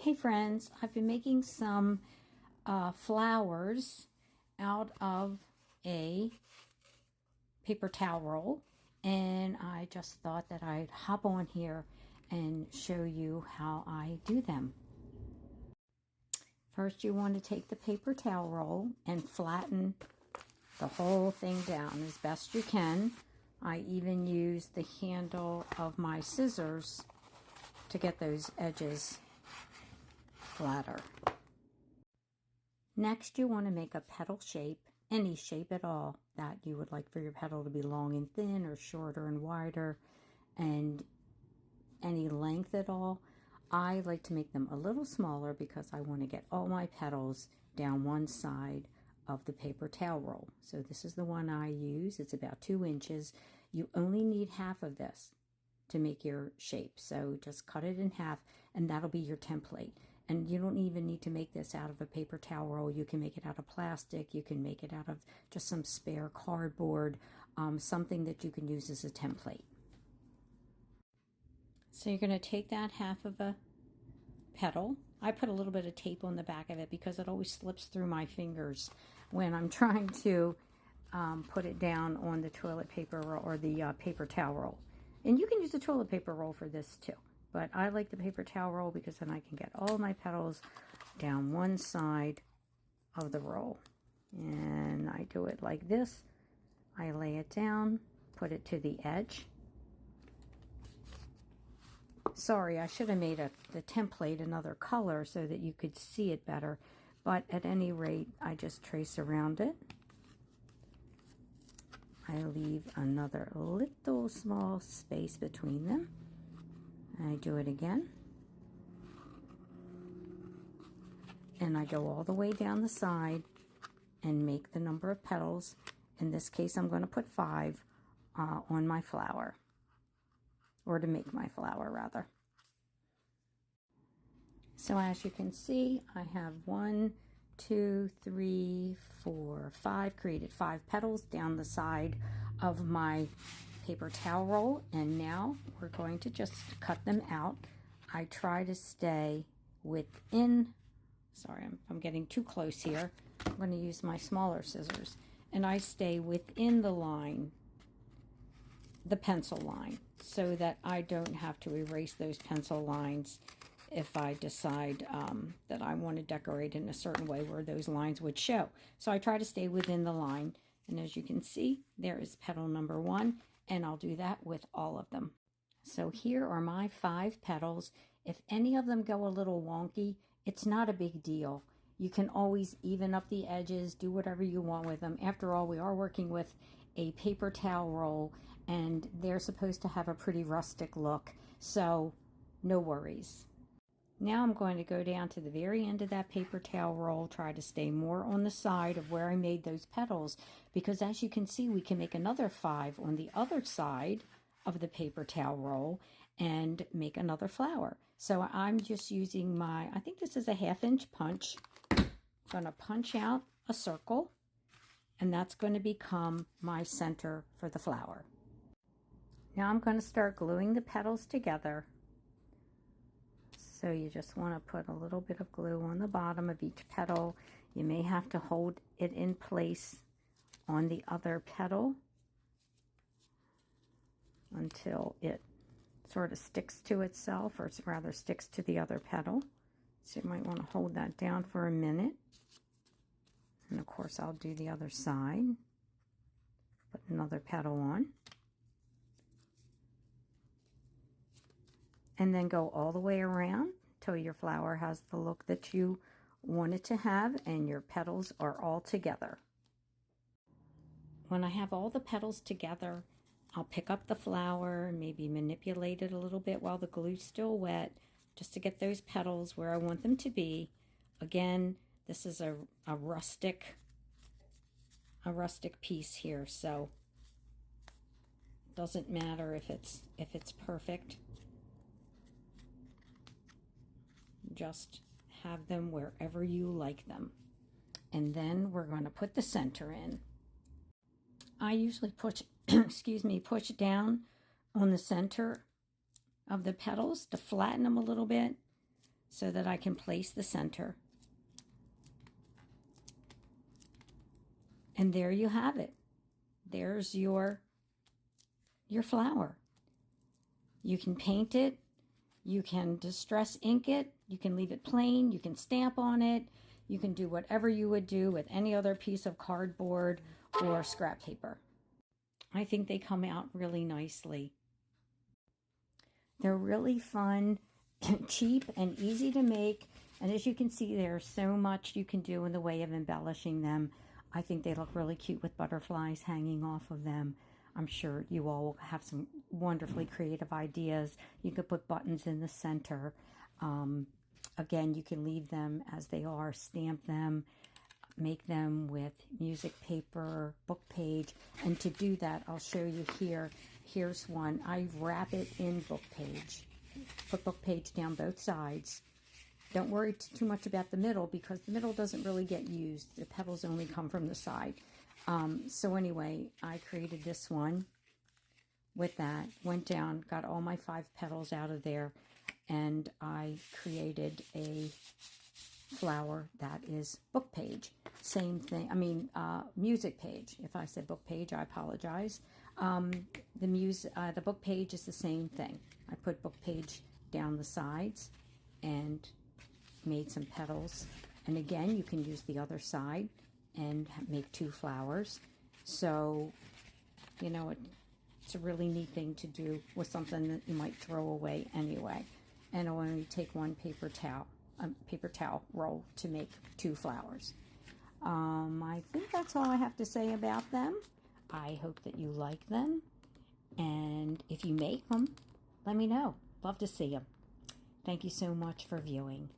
Hey friends, I've been making some flowers out of a paper towel roll, and I just thought that I'd hop on here and show you how I do them. First, you want to take the paper towel roll and flatten the whole thing down as best you can. I even use the handle of my scissors to get those edges flatter. Next, you want to make a petal shape, any shape at all that you would like for your petal to be long and thin or shorter and wider, and any length at all. I like to make them a little smaller because I want to get all my petals down one side of the paper towel roll. So this is the one I use. It's about 2 inches. You only need half of this to make your shape. So just cut it in half and that'll be your template. And you don't even need to make this out of a paper towel roll. You can make it out of plastic. You can make it out of just some spare cardboard, something that you can use as a template. So you're going to take that half of a petal. I put a little bit of tape on the back of it because it always slips through my fingers when I'm trying to put it down on the toilet paper or the paper towel roll. And you can use a toilet paper roll for this too. But I like the paper towel roll because then I can get all my petals down one side of the roll. And I do it like this. I lay it down, put it to the edge. Sorry, I should have made the template another color so that you could see it better. But at any rate, I just trace around it. I leave another little small space between them. I do it again. And I go all the way down the side and make the number of petals. In this case, I'm going to put 5 on my flower. Or to make my flower, rather. So as you can see, I have 1, 2, 3, 4, 5, created 5 petals down the side of my paper towel roll, and now we're going to just cut them out. I try to stay within, sorry, I'm getting too close here. I'm going to use my smaller scissors, and I stay within the line, the pencil line, so that I don't have to erase those pencil lines if I decide that I want to decorate in a certain way where those lines would show. So I try to stay within the line, and as you can see, there is petal number 1, and I'll do that with all of them. So here are my 5 petals. If any of them go a little wonky, it's not a big deal. You can always even up the edges, do whatever you want with them. After all, we are working with a paper towel roll, and they're supposed to have a pretty rustic look, so no worries. Now I'm going to go down to the very end of that paper towel roll, try to stay more on the side of where I made those petals, because as you can see, we can make another 5 on the other side of the paper towel roll and make another flower. So I'm just using my, I think this is a 1/2 inch punch. I'm going to punch out a circle, and that's going to become my center for the flower. Now I'm going to start gluing the petals together. So you just want to put a little bit of glue on the bottom of each petal. You may have to hold it in place on the other petal until it sort of sticks to itself, or rather sticks to the other petal. So you might want to hold that down for a minute. And of course I'll do the other side. Put another petal on. And then go all the way around till your flower has the look that you want it to have and your petals are all together. When I have all the petals together, I'll pick up the flower and maybe manipulate it a little bit while the glue's still wet, just to get those petals where I want them to be. Again, this is a rustic piece here, so it doesn't matter if it's perfect. Just have them wherever you like them. And then we're going to put the center in. I usually push push down on the center of the petals to flatten them a little bit. so that I can place the center. And there you have it. There's your flower. You can paint it, you can distress ink it, you can leave it plain, you can stamp on it, you can do whatever you would do with any other piece of cardboard or scrap paper. I think they come out really nicely. They're really fun, cheap, and easy to make. And as you can see, there's so much you can do in the way of embellishing them. I think they look really cute with butterflies hanging off of them. I'm sure you all will have some wonderfully creative ideas. You could put buttons in the center. Again, you can leave them as they are, stamp them, make them with music paper, book page. And to do that, I'll show you here. Here's one. I wrap it in book page. Put book page down both sides. Don't worry too much about the middle because the middle doesn't really get used. The petals only come from the side. So anyway, I created this one with that. Went down, got all my 5 petals out of there, and I created a flower that is book page. Same thing. I mean, music page. If I said book page, I apologize. The book page is the same thing. I put book page down the sides and made some petals. And again, you can use the other side and make 2 flowers. So, you know, it's a really neat thing to do with something that you might throw away anyway. And I'll only take one paper towel roll to make 2 flowers. I think that's all I have to say about them. I hope that you like them. And if you make them, let me know. Love to see them. Thank you so much for viewing.